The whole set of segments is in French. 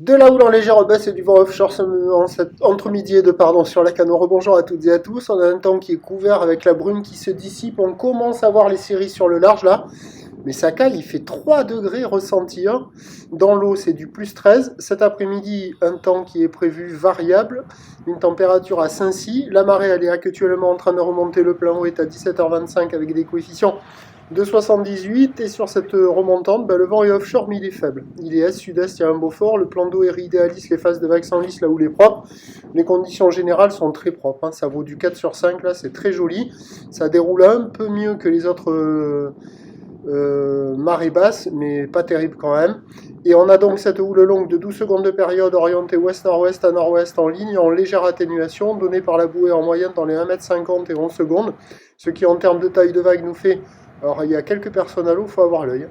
De la houle en légère baisse et du vent offshore entre midi et deux sur la Canot. Rebonjour à toutes et à tous. On a un temps qui est couvert avec la brume qui se dissipe. On commence à voir les cirrus sur le large là. Mais ça caille, il fait 3 degrés ressenti. Dans l'eau, c'est du plus 13. Cet après-midi, un temps qui est prévu variable. Une température à Saint-Cy. La marée, elle est actuellement en train de remonter. Le plein eau est à 17h25 avec des coefficients de 78, et sur cette remontante, le vent est offshore mais il est faible. Il est est-sud-est, il y a un beau fort, le plan d'eau est idéaliste, les phases de vagues s'enlissent là où il est propre. Les conditions générales sont très propres, ça vaut du 4 sur 5, là c'est très joli. Ça déroule un peu mieux que les autres marées basses, mais pas terrible quand même. Et on a donc cette houle longue de 12 secondes de période orientée ouest-nord-ouest à nord-ouest en ligne, en légère atténuation, donnée par la bouée en moyenne dans les 1,50 m et 11 secondes, ce qui en termes de taille de vague nous fait... Alors, il y a quelques personnes à l'eau, il faut avoir l'œil.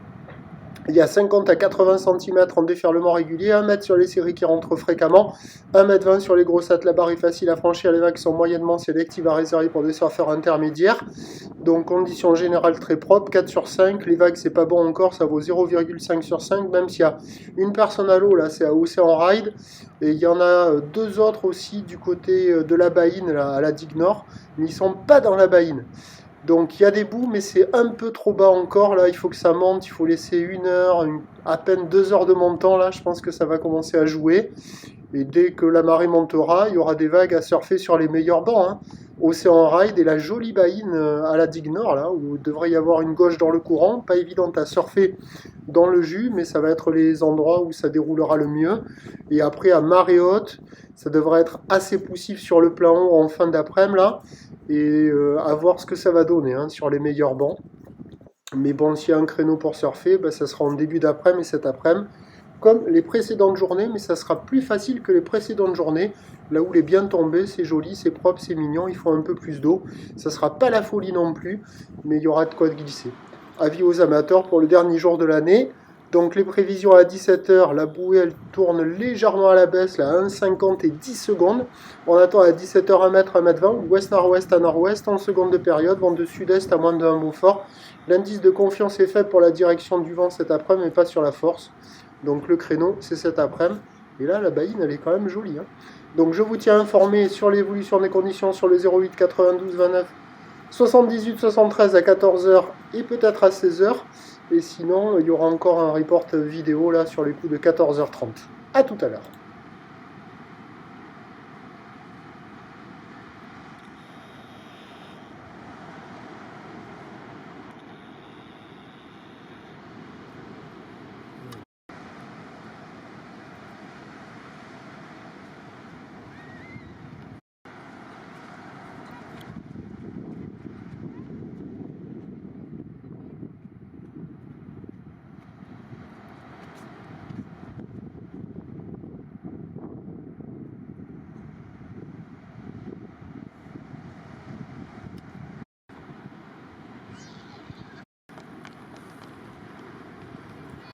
Il y a 50 à 80 cm en déferlement régulier, 1 mètre sur les séries qui rentrent fréquemment, 1,20 m sur les grossettes. La barre est facile à franchir, les vagues sont moyennement sélectives à réserver pour des surfeurs intermédiaires. Donc, conditions générales très propres, 4 sur 5. Les vagues, c'est pas bon encore, ça vaut 0,5 sur 5, même s'il y a une personne à l'eau, là, c'est à Océan Ride. Et il y en a deux autres aussi du côté de la Baïne, là, à la digue nord, mais ils sont pas dans la Baïne. Donc il y a des bouts, mais c'est un peu trop bas encore. Là, il faut que ça monte. Il faut laisser 1 heure, à peine 2 heures de montant. Là, je pense que ça va commencer à jouer. Et dès que la marée montera, il y aura des vagues à surfer sur les meilleurs bancs. Océan Ride et la jolie baïne à la digue nord, là, où il devrait y avoir une gauche dans le courant. Pas évidente à surfer dans le jus, mais ça va être les endroits où ça déroulera le mieux. Et après, à marée haute, ça devrait être assez poussif sur le plan haut en fin d'après-midi, là. Et à voir ce que ça va donner sur les meilleurs bancs. Mais bon, s'il y a un créneau pour surfer, ça sera en début d'après-midi et cet après-midi, comme les précédentes journées, mais ça sera plus facile que les précédentes journées, là où il est bien tombé, c'est joli, c'est propre, c'est mignon, il faut un peu plus d'eau. Ça sera pas la folie non plus, mais il y aura de quoi glisser. Avis aux amateurs pour le dernier jour de l'année. Donc les prévisions à 17h, la bouée elle tourne légèrement à la baisse, là, à 1,50 et 10 secondes. On attend à 17h 1 mètre, 1,20 m, ouest-nord-ouest à nord-ouest, en seconde de période, vent de sud-est à moins de 1 Beaufort. L'indice de confiance est faible pour la direction du vent cet après-midi, mais pas sur la force. Donc le créneau, c'est cet après-midi. Et là, la baïne, elle est quand même jolie. Donc je vous tiens informé sur l'évolution des conditions sur le 08 92 29 78 73 à 14h et peut-être à 16h. Et sinon, il y aura encore un report vidéo là sur les coups de 14h30. A tout à l'heure.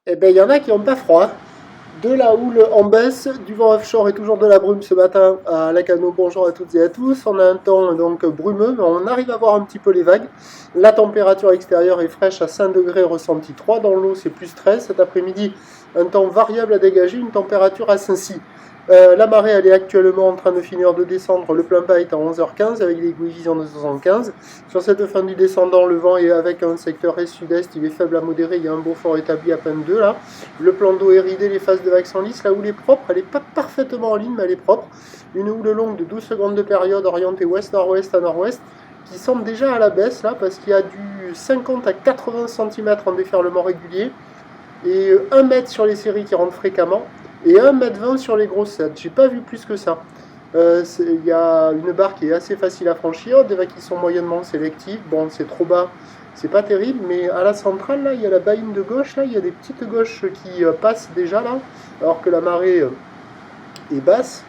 Eh bien, il y en a qui n'ont pas froid. De la houle en baisse, du vent offshore et toujours de la brume ce matin à la Canot. Bonjour à toutes et à tous. On a un temps donc brumeux, mais on arrive à voir un petit peu les vagues. La température extérieure est fraîche à 5 degrés, ressenti 3. Dans l'eau, c'est plus 13. Cet après-midi, un temps variable à dégager, une température à Saint-Cy. La marée, elle est actuellement en train de finir de descendre. Le plein bas est à 11h15 avec des coefficients de 75. Sur cette fin du descendant, le vent est avec un secteur est-sud-est. Il est faible à modéré. Il y a un beau fort établi à peine 2 là. Le plan d'eau est ridé, les phases de vagues s'enlissent. La houle est propre. Elle n'est pas parfaitement en ligne, mais elle est propre. Une houle longue de 12 secondes de période orientée ouest-nord-ouest à nord-ouest qui semble déjà à la baisse là parce qu'il y a du 50 à 80 cm en déferlement régulier et 1 mètre sur les séries qui rentrent fréquemment. Et 1,20 m sur les grossettes. J'ai pas vu plus que ça. Il y a une barre qui est assez facile à franchir, des vagues qui sont moyennement sélectives. Bon, c'est trop bas, c'est pas terrible, mais à la centrale, là, il y a la baïne de gauche, là, il y a des petites gauches qui passent déjà, là, alors que la marée est basse.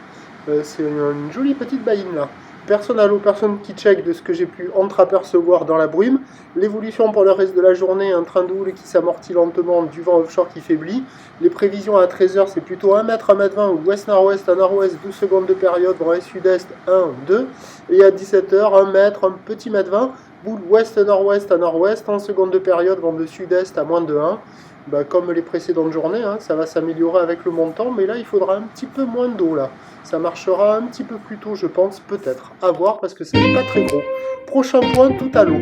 C'est une jolie petite baïne, là. Personne à l'eau, personne qui check de ce que j'ai pu entreapercevoir dans la brume. L'évolution pour le reste de la journée, un train de houle qui s'amortit lentement, du vent offshore qui faiblit. Les prévisions à 13h, c'est plutôt 1 mètre, 1,20 m, ou ouest-nord-ouest à nord-ouest, 12 secondes de période, vent est sud-est, 1, 2. Et à 17h, 1 mètre, un petit mètre 20, boule ouest-nord-ouest à nord-ouest, en seconde période, vent de sud-est à moins de 1. Bah, comme les précédentes journées, hein, ça va s'améliorer avec le montant, mais là, il faudra un petit peu moins d'eau, là. Ça marchera un petit peu plus tôt, je pense, peut-être. À voir, parce que c'est pas très gros. Prochain point, tout à l'eau.